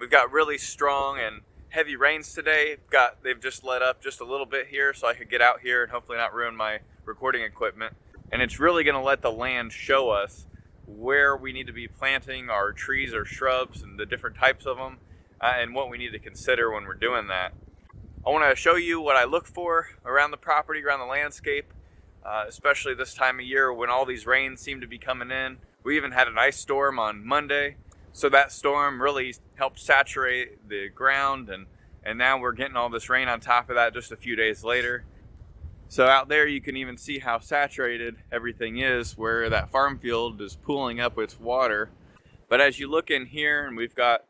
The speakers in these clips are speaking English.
We've got really strong and heavy rains today. They've just let up just a little bit here so I could get out here and hopefully not ruin my recording equipment. And it's really going to let the land show us where we need to be planting our trees or shrubs and the different types of them, and what we need to consider when we're doing that. I want to show you what I look for around the property, around the landscape, especially this time of year when all these rains seem to be coming in. We even had an ice storm on Monday, so that storm really helped saturate the ground, and now we're getting all this rain on top of that just a few days later. So out there you can even see how saturated everything is, where that farm field is pooling up its water. But as you look in here, and we've got,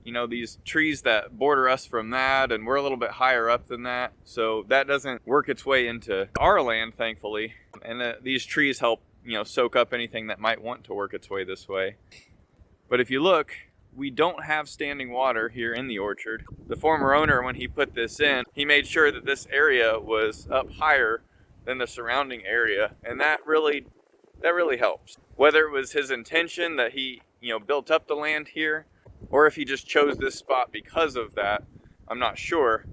these trees that border us from that, and we're a little bit higher up than that, so that doesn't work its way into our land, thankfully. And these trees help, soak up anything that might want to work its way this way. But if you look, we don't have standing water here in the orchard. The former owner, when he put this in, he made sure that this area was up higher than the surrounding area, and that really helps. Whether it was his intention that he, built up the land here, or if he just chose this spot because of that, I'm not sure.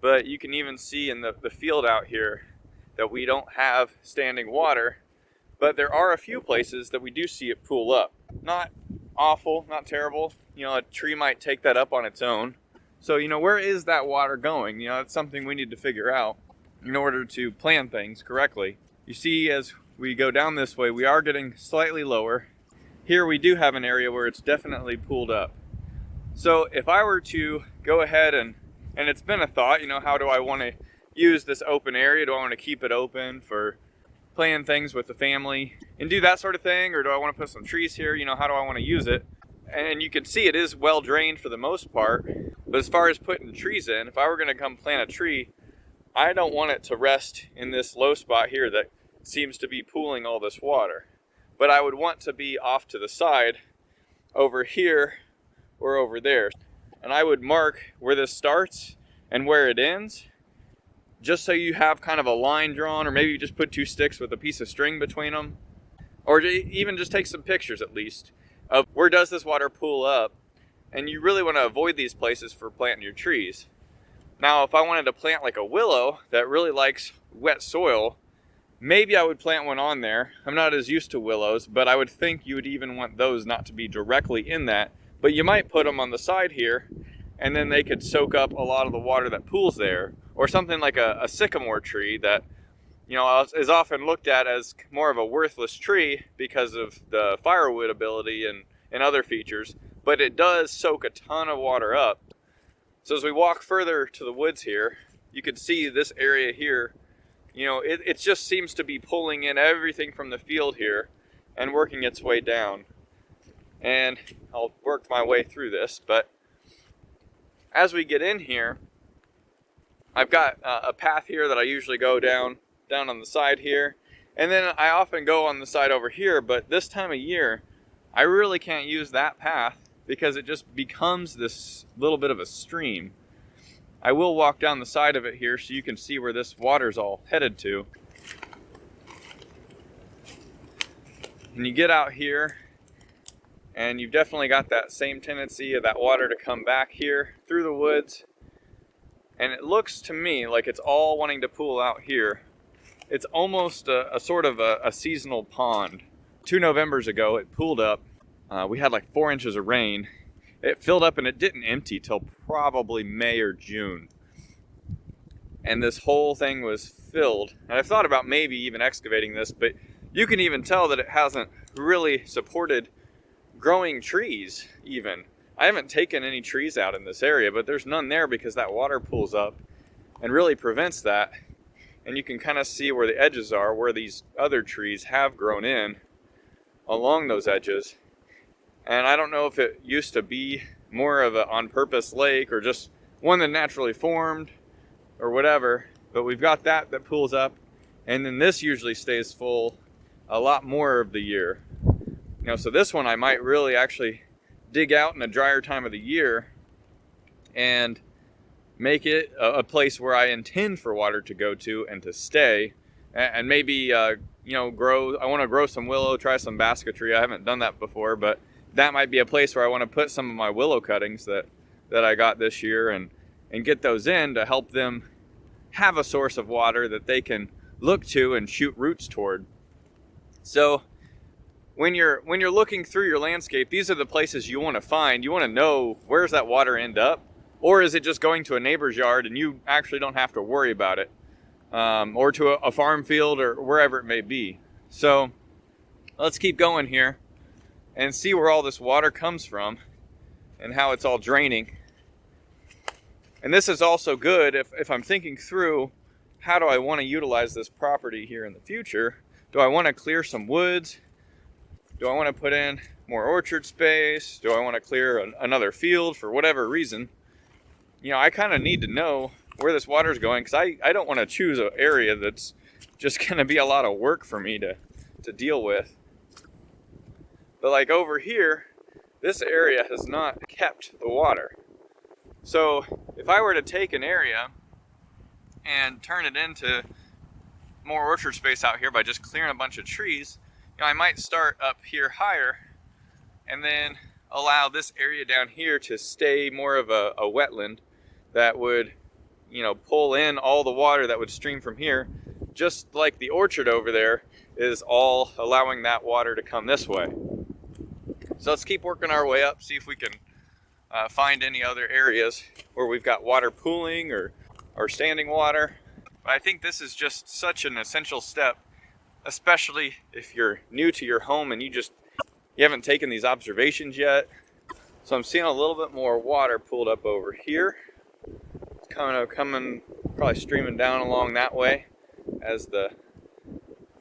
But you can even see in the field out here that we don't have standing water, but there are a few places that we do see it pool up. Not awful, not terrible. A tree might take that up on its own. So, where is that water going? That's something we need to figure out in order to plan things correctly. You see, as we go down this way, we are getting slightly lower. Here we do have an area where it's definitely pooled up. So if I were to go ahead and it's been a thought, how do I want to use this open area? Do I want to keep it open for playing things with the family and do that sort of thing? Or do I want to put some trees here? How do I want to use it? And you can see it is well drained for the most part. But as far as putting trees in, if I were going to come plant a tree, I don't want it to rest in this low spot here that seems to be pooling all this water. But I would want to be off to the side over here or over there. And I would mark where this starts and where it ends, just so you have kind of a line drawn, or maybe you just put two sticks with a piece of string between them, or even just take some pictures at least of where does this water pool up. And you really want to avoid these places for planting your trees. Now, if I wanted to plant like a willow that really likes wet soil, maybe I would plant one on there. I'm not as used to willows, but I would think you would even want those not to be directly in that. But you might put them on the side here, and then they could soak up a lot of the water that pools there. Or something like a sycamore tree that, is often looked at as more of a worthless tree because of the firewood ability and other features. But it does soak a ton of water up. So as we walk further to the woods here, you can see this area here. It just seems to be pulling in everything from the field here and working its way down. And I'll work my way through this, but as we get in here, I've got a path here that I usually go down on the side here, and then I often go on the side over here, but this time of year, I really can't use that path because it just becomes this little bit of a stream. I will walk down the side of it here so you can see where this water's all headed to. And you get out here, and you've definitely got that same tendency of that water to come back here through the woods. And it looks to me like it's all wanting to pool out here. It's almost a sort of a seasonal pond. 2 Novembers ago, it pooled up. We had like 4 inches of rain. It filled up and it didn't empty till probably May or June. And this whole thing was filled. And I've thought about maybe even excavating this, but you can even tell that it hasn't really supported growing trees even. I haven't taken any trees out in this area, but there's none there because that water pools up and really prevents that. And you can kind of see where the edges are, where these other trees have grown in along those edges. And I don't know if it used to be more of an on-purpose lake or just one that naturally formed or whatever, but we've got that pools up, and then this usually stays full a lot more of the year. So this one I might really actually dig out in a drier time of the year and make it a place where I intend for water to go to and to stay, and maybe grow. I want to grow some willow, try some basketry. I haven't done that before, but that might be a place where I want to put some of my willow cuttings that that I got this year and get those in to help them have a source of water that they can look to and shoot roots toward. So when you're looking through your landscape, these are the places you want to find. You want to know, where's that water end up? Or is it just going to a neighbor's yard and you actually don't have to worry about it? Or to a farm field or wherever it may be. So let's keep going here and see where all this water comes from and how it's all draining. And this is also good if I'm thinking through, how do I want to utilize this property here in the future? Do I want to clear some woods? Do I want to put in more orchard space? Do I want to clear another field for whatever reason? You know, I kind of need to know where this water is going, because I don't want to choose an area that's just going to be a lot of work for me to deal with. But like over here, this area has not kept the water. So if I were to take an area and turn it into more orchard space out here by just clearing a bunch of trees, you know, I might start up here higher and then allow this area down here to stay more of a wetland that would, you know, pull in all the water that would stream from here, just like the orchard over there is all allowing that water to come this way. So let's keep working our way up, see if we can find any other areas where we've got water pooling or standing water. But I think this is just such an essential step, especially if you're new to your home and you haven't taken these observations yet. So I'm seeing a little bit more water pooled up over here. It's coming, probably streaming down along that way as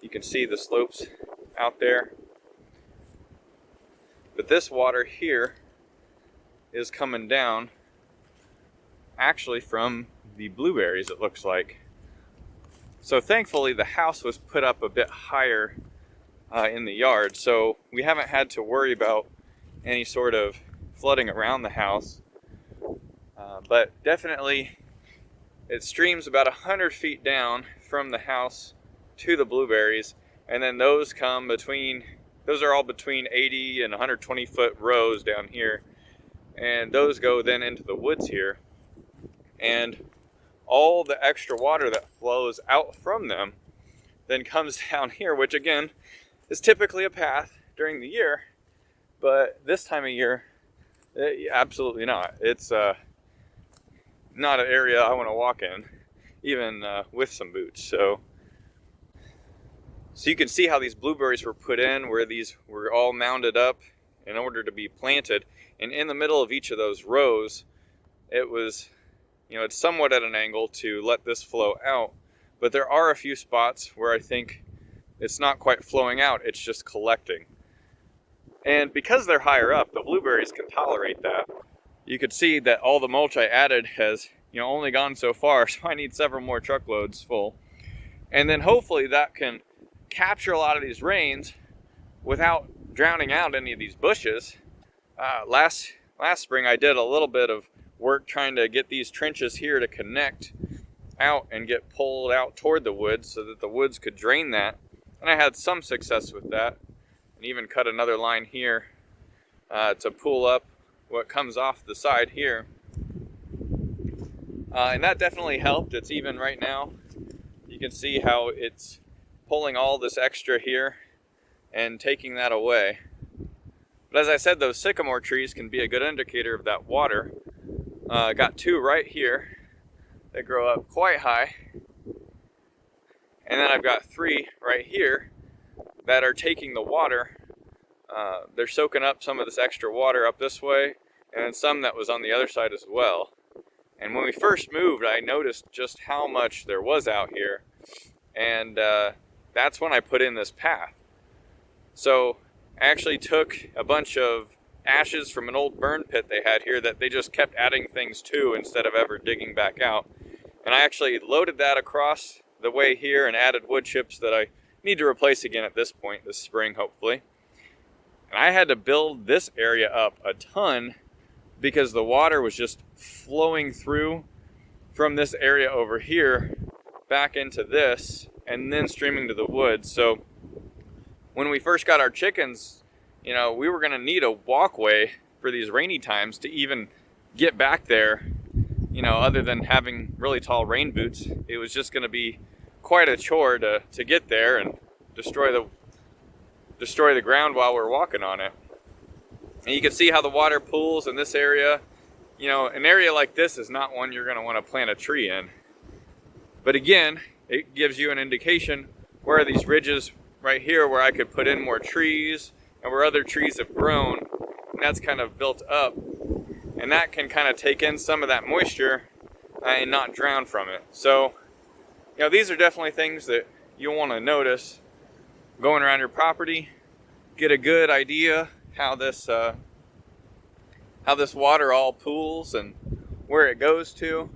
you can see the slopes out there. But this water here is coming down actually from the blueberries, it looks like. So thankfully the house was put up a bit higher in the yard, so we haven't had to worry about any sort of flooding around the house. But definitely it streams about 100 feet down from the house to the blueberries, and then those are all between 80 and 120 foot rows down here, and those go then into the woods here. And all the extra water that flows out from them then comes down here, which again is typically a path during the year, but this time of year, absolutely not. It's not an area I want to walk in, even with some boots. So you can see how these blueberries were put in, where these were all mounded up in order to be planted. And in the middle of each of those rows, it was, you know, it's somewhat at an angle to let this flow out. But there are a few spots where I think it's not quite flowing out, it's just collecting. And because they're higher up, the blueberries can tolerate that. You could see that all the mulch I added has, you know, only gone so far, so I need several more truckloads full. And then hopefully that can capture a lot of these rains without drowning out any of these bushes. Last spring I did a little bit of work trying to get these trenches here to connect out and get pulled out toward the woods so that the woods could drain that. And I had some success with that, and even cut another line here to pull up what comes off the side here. And that definitely helped. It's even right now. You can see how it's pulling all this extra here and taking that away. But as I said, those sycamore trees can be a good indicator of that water. I got two right here. They grow up quite high. And then I've got three right here that are taking the water. They're soaking up some of this extra water up this way, and then some that was on the other side as well. And when we first moved, I noticed just how much there was out here. And that's when I put in this path. So I actually took a bunch of ashes from an old burn pit they had here that they just kept adding things to instead of ever digging back out. And I actually loaded that across the way here and added wood chips that I need to replace again at this point, this spring hopefully. And I had to build this area up a ton because the water was just flowing through from this area over here back into this and then streaming to the woods. So when we first got our chickens, you know, we were going to need a walkway for these rainy times to even get back there, you know, other than having really tall rain boots, it was just going to be quite a chore to get there and destroy the ground while we're walking on it. And you can see how the water pools in this area. You know, an area like this is not one you're going to want to plant a tree in. But again, it gives you an indication where are these ridges right here where I could put in more trees and where other trees have grown, and that's kind of built up, and that can kind of take in some of that moisture and not drown from it. So, you know, these are definitely things that you'll want to notice going around your property. Get a good idea how this water all pools and where it goes to.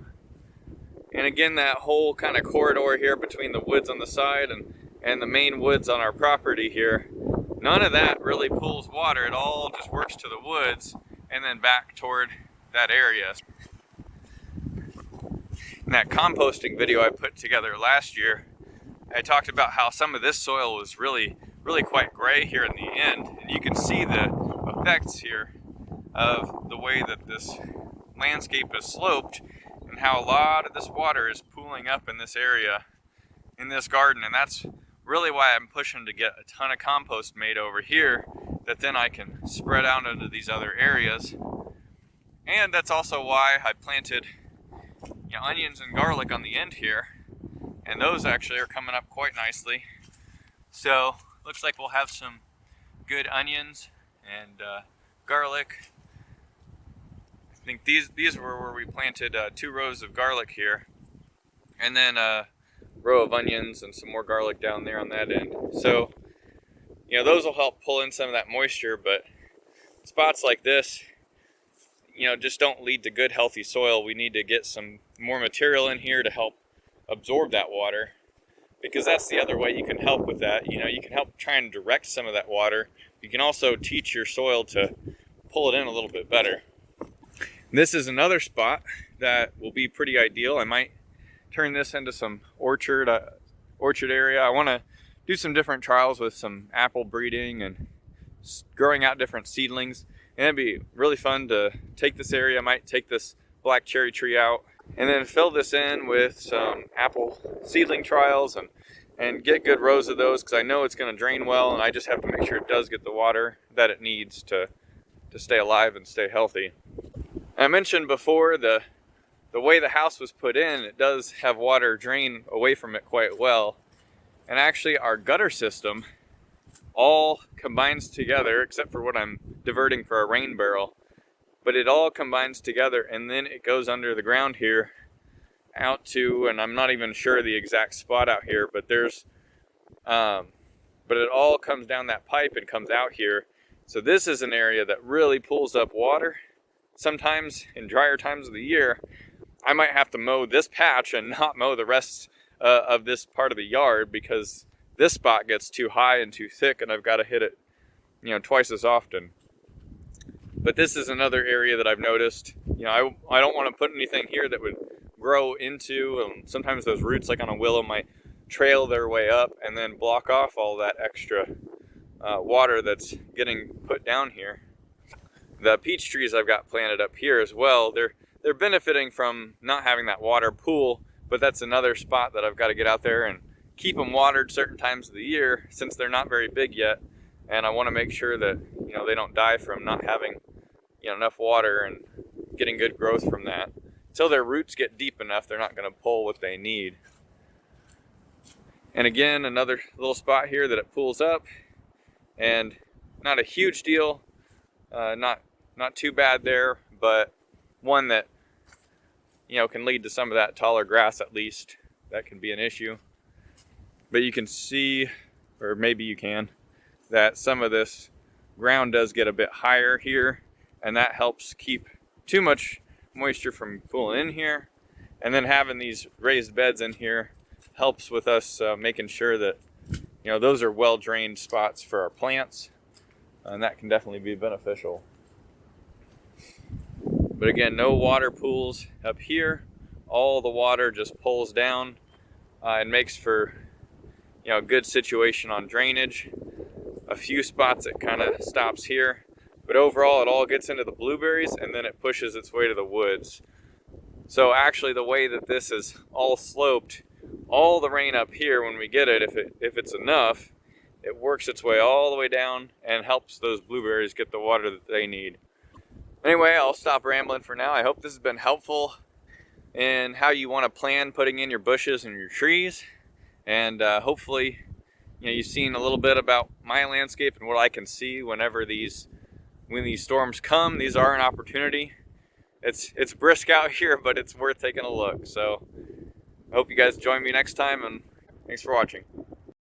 And again, that whole kind of corridor here between the woods on the side and the main woods on our property here, none of that really pools water. It all just works to the woods and then back toward that area. In that composting video I put together last year, I talked about how some of this soil was really quite gray here in the end, and you can see the effects here of the way that this landscape is sloped and how a lot of this water is pooling up in this area, in this garden. And that's really why I'm pushing to get a ton of compost made over here that then I can spread out into these other areas. And that's also why I planted, you know, onions and garlic on the end here, and those actually are coming up quite nicely. So looks like we'll have some good onions and garlic. I think these were where we planted 2 rows of garlic here, and then a row of onions and some more garlic down there on that end. So, you know, those will help pull in some of that moisture, but spots like this, you know, just don't lead to good healthy soil. We need to get some more material in here to help absorb that water, because that's the other way you can help with that. You know, you can help try and direct some of that water. You can also teach your soil to pull it in a little bit better. This is another spot that will be pretty ideal. I might turn this into some orchard area. I want to do some different trials with some apple breeding and growing out different seedlings. And it'd be really fun to take this area. I might take this black cherry tree out and then fill this in with some apple seedling trials and get good rows of those, because I know it's going to drain well, and I just have to make sure it does get the water that it needs to stay alive and stay healthy. I mentioned before the way the house was put in, it does have water drain away from it quite well. And actually our gutter system all combines together, except for what I'm diverting for a rain barrel. But it all combines together, and then it goes under the ground here out to, and I'm not even sure the exact spot out here, but there's, but it all comes down that pipe and comes out here. So this is an area that really pulls up water. Sometimes in drier times of the year, I might have to mow this patch and not mow the rest of this part of the yard, because this spot gets too high and too thick and I've got to hit it, you know, twice as often. But this is another area that I've noticed, you know, I don't want to put anything here that would grow into, and sometimes those roots, like on a willow, might trail their way up and then block off all that extra water that's getting put down here. The peach trees I've got planted up here as well, they're benefiting from not having that water pool, but that's another spot that I've got to get out there and keep them watered certain times of the year, since they're not very big yet, and I want to make sure that, you know, they don't die from not having, you know, enough water and getting good growth from that. Until their roots get deep enough, they're not going to pull what they need. And again, another little spot here that it pulls up, and not a huge deal, not too bad there, but one that, you know, can lead to some of that taller grass at least. That can be an issue. But you can see, or maybe you can, that some of this ground does get a bit higher here, and that helps keep too much moisture from pooling in here. And then having these raised beds in here helps with us making sure that, you know, those are well drained spots for our plants, and that can definitely be beneficial. But again, no water pools up here. All the water just pulls down and makes for, you know, a good situation on drainage. A few spots it kind of stops here, but but overall it all gets into the blueberries and then it pushes its way to the woods. So actually the way that this is all sloped, all the rain up here, when we get it, if it's enough, it works its way all the way down and helps those blueberries get the water that they need. Anyway, I'll stop rambling for now. I hope this has been helpful in how you want to plan putting in your bushes and your trees. And hopefully, you've seen a little bit about my landscape and what I can see when these storms come. These are an opportunity. It's brisk out here, but it's worth taking a look. So I hope you guys join me next time, and thanks for watching.